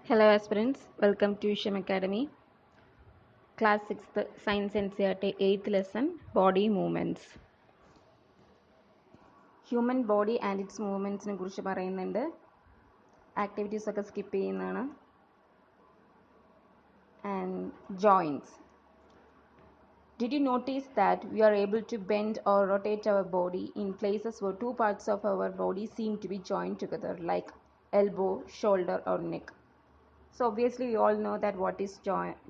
Hello aspirants, welcome to Shem Academy. Class 6th Science NCERT 8th lesson Body Movements. Human body and its movements നെ കുറിച്ച് പറയുന്നുണ്ട്. Activities ഒക്കെ skip ചെയ്യുന്നതാണ്. And joints. Did you notice that we are able to bend or rotate our body in places where two parts of our body seem to be joined together, like elbow, shoulder or neck? So obviously we all know that what is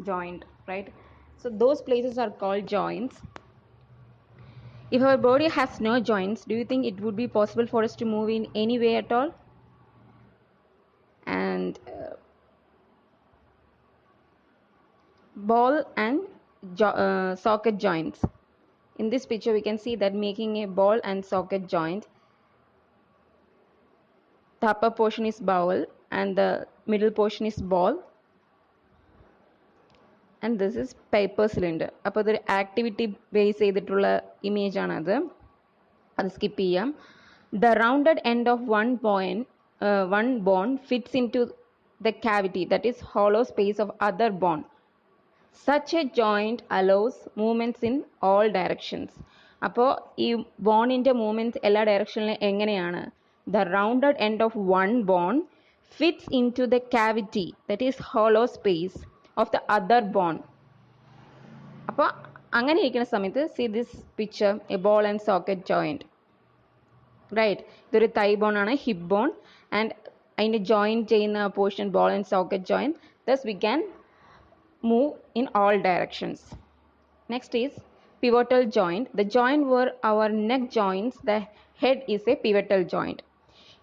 joint, right? So those places are called joints. If our body has no joints, do you think it would be possible for us to move in any way at all? And ball and socket joints. In this picture we can see that making a ball and socket joint, the upper portion is ball and the middle portion is ball, and this is paper cylinder. അപ്പോൾ ഇതൊരു activity base ചെയ്തിട്ടുള്ള image ആണത്. അത് skip ചെയ്യാം. The rounded end of one bone fits into the cavity, that is hollow space of other bone. Such a joint allows movements in all directions. അപ്പോൾ ഈ ബോണിൻ്റെ movements എല്ലാ ഡയറക്ഷനിലും എങ്ങനെയാണ്? The rounded end of one bone fits into the cavity, that is hollow space of the other bone. അപ്പോൾ അങ്ങനെ ഇരിക്കുന്ന സമയത്ത് see this picture, a ball and socket joint, right? ഇതൊരു തൈ ബോൺ ആണ്, ഹിപ്പ് ബോൺ, ആൻഡ് അതിൻ്റെ join ചെയ്യുന്ന portion ball and socket join. thus we can move in all directions. Next is pivotal joint. The joint where our neck joins the head is a pivotal joint.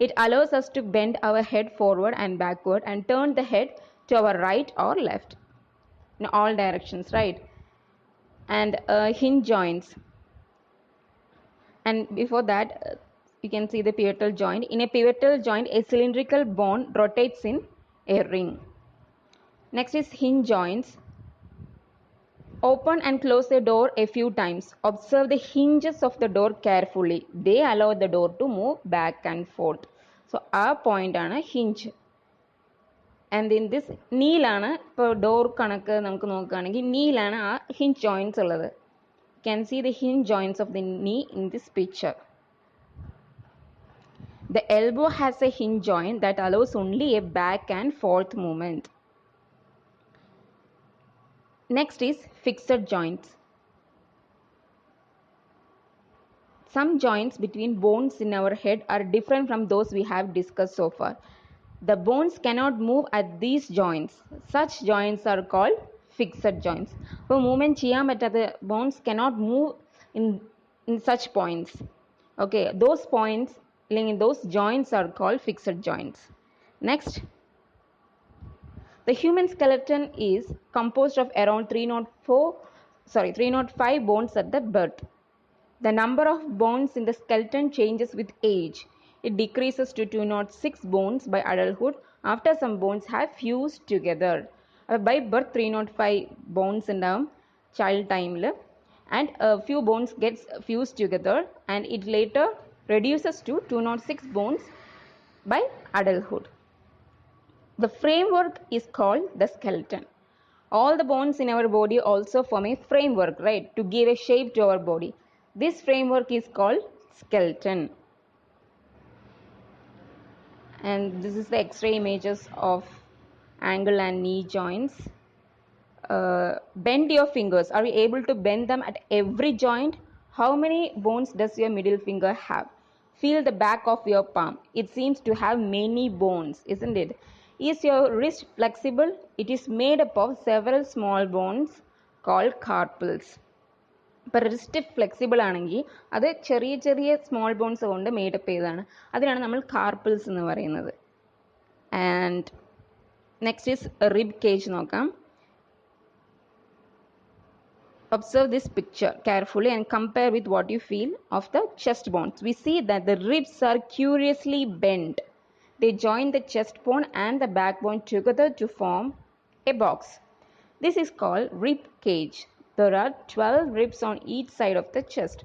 It allows us to bend our head forward and backward and turn the head to our right or left in all directions, right? And hinge joints. And before that you can see the pivotal joint. In a pivotal joint, a cylindrical bone rotates in a ring. Next is hinge joints. Open and close the door a few times. Observe the hinges of the door carefully. They allow the door to move back and forth. So ആ point ആണ് hinge. And in this നീലാണ്, ഇപ്പോൾ door കണക്ക് നമുക്ക് നോക്കുകയാണെങ്കിൽ നീലാണ് ആ hinge joints ഉള്ളത്. You can see the hinge joints of the knee in this picture. The elbow has a hinge joint that allows only a back and forth movement. Next is fixed joints. Some joints between bones in our head are different from those we have discussed so far. The bones cannot move at these joints. Such joints are called fixed joints. അപ്പോൾ movement ചെയ്യാൻ പറ്റാത്ത bones cannot move in such points. Okay, those points, those joints are called fixed joints. Next, the human skeleton is composed of around 305 bones at the birth. The number of bones in the skeleton changes with age. It decreases to 206 bones by adulthood after some bones have fused together. By birth 305 bones in the child time, and a few bones gets fused together, and it later reduces to 206 bones by adulthood. The framework is called the skeleton. All the bones in our body also form a framework, right, to give a shape to our body. This framework is called skeleton. And this is the X-ray images of ankle and knee joints. Bend your fingers. Are you able to bend them at every joint? How many bones does your middle finger have? Feel the back of your palm. It seems to have many bones, isn't it? Is your wrist flexible? It is made up of several small bones called carpals. ഇപ്പോൾ wrist flexible ആണെങ്കിൽ അത് ചെറിയ ചെറിയ small bones കൊണ്ട് made up ചെയ്തതാണ്. അതിനാണ് നമ്മൾ carpels എന്ന് പറയുന്നത്. And next is rib cage നോക്കാം. Observe this picture carefully and compare with what you feel of the chest bones. We see that the ribs are curiously bent. They join the chest bone and the backbone together to form a box. This is called rib cage. There are 12 ribs on each side of the chest.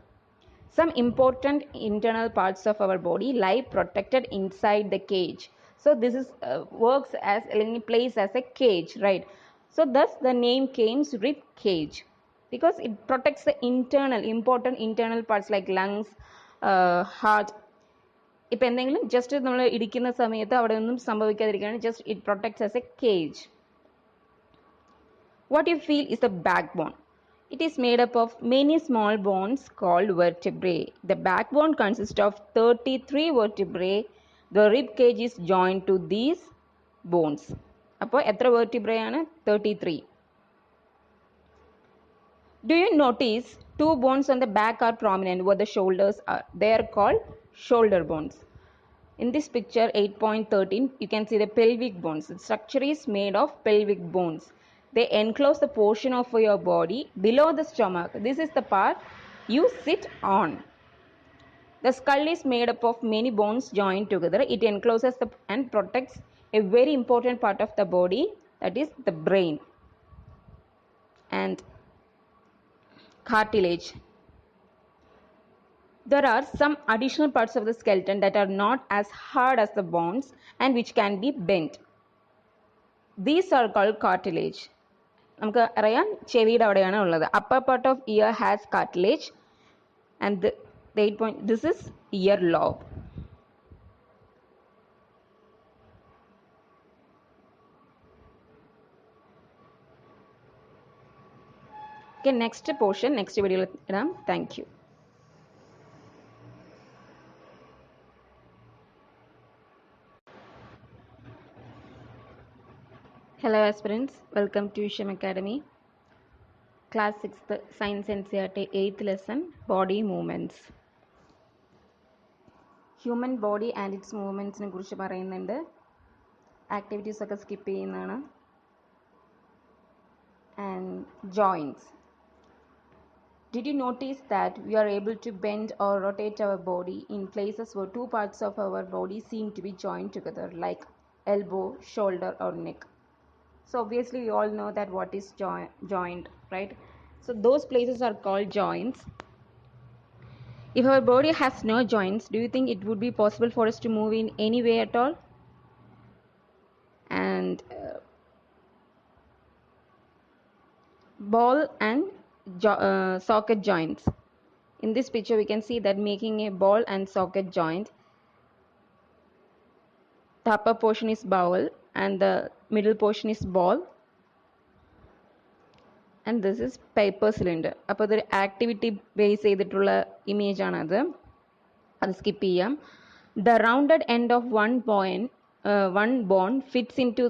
Some important internal parts of our body lie protected inside the cage. So this is works as plays as a cage, right? So thus the name came rib cage because it protects the important internal parts like lungs, heart. ഇപ്പം എന്തെങ്കിലും just നമ്മൾ ഇടിക്കുന്ന സമയത്ത് അവിടെ ഒന്നും സംഭവിക്കാതിരിക്കുകയാണ്. Just it protects as a cage. What you feel is the backbone. It is made up of many small bones called vertebrae. The backbone consists of 33 vertebrae. The rib cage is joined to these bones. അപ്പോൾ എത്ര vertebrae ആണ്? 33. Do you notice two bones on the back are prominent where the shoulders are? They are called shoulder bones. In this picture 8.13 you can see the pelvic bones. The structure is made of pelvic bones. They enclose the portion of your body below the stomach. This is the part you sit on. The skull is made up of many bones joined together. It encloses and protects a very important part of the body, that is the brain and cartilage. There are some additional parts of the skeleton that are not as hard as the bones and which can be bent. These are called cartilage. നമുക്ക് അറിയാം ചെവിയുടെ അവിടെയാണ് ഉള്ളത്. upper part of ear has cartilage and the 8 point, this is ear lobe. Okay, next portion next video ഇടാം. Thank you. Hello aspirants, welcome to Isham Academy. Class 6th Science NCERT 8th lesson, body movements. Human body and its movements നെ കുറിച്ച് പറയുന്നുണ്ട്. Activities ഒക്കെ skip ചെയ്യുന്നതാണ്. And joints. Did you notice that we are able to bend or rotate our body in places where two parts of our body seem to be joined together, like elbow, shoulder or neck? So obviously we all know that what is joint, right? So those places are called joints. If our body has no joints, do you think it would be possible for us to move in any way at all? And ball and socket joints. In this picture we can see that making a ball and socket joint, the upper portion is bowel and the middle portion is ball and this is paper cylinder. അപ്പോൾ ഇതൊരു activity base ചെയ്തിട്ടുള്ള image ആണത്. അത് skip ചെയ്യാം. The rounded end of one bone fits into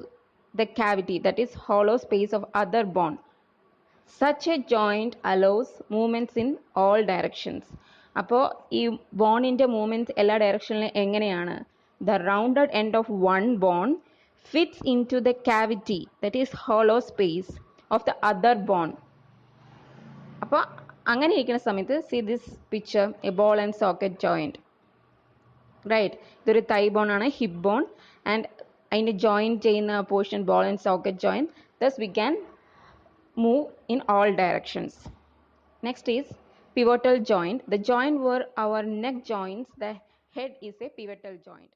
the cavity, that is hollow space of other bone. Such a joint allows movements in all directions. അപ്പോൾ ഈ ബോണിൻ്റെ movements എല്ലാ ഡയറക്ഷനിലും എങ്ങനെയാണ്? The rounded end of one bone fits into the cavity, that is hollow space of the other bone. അപ്പോൾ അങ്ങനെ ഇരിക്കുന്ന സമയത്ത് see this picture, a ball and socket joint, right? ഇതൊരു thigh bone ആണ്, hip bone, and അതിൻ്റെ join ചെയ്യുന്ന portion ball and socket joint. Thus we can move in all directions. Next is pivotal joint, the joint where our neck joins the head is a pivotal joint.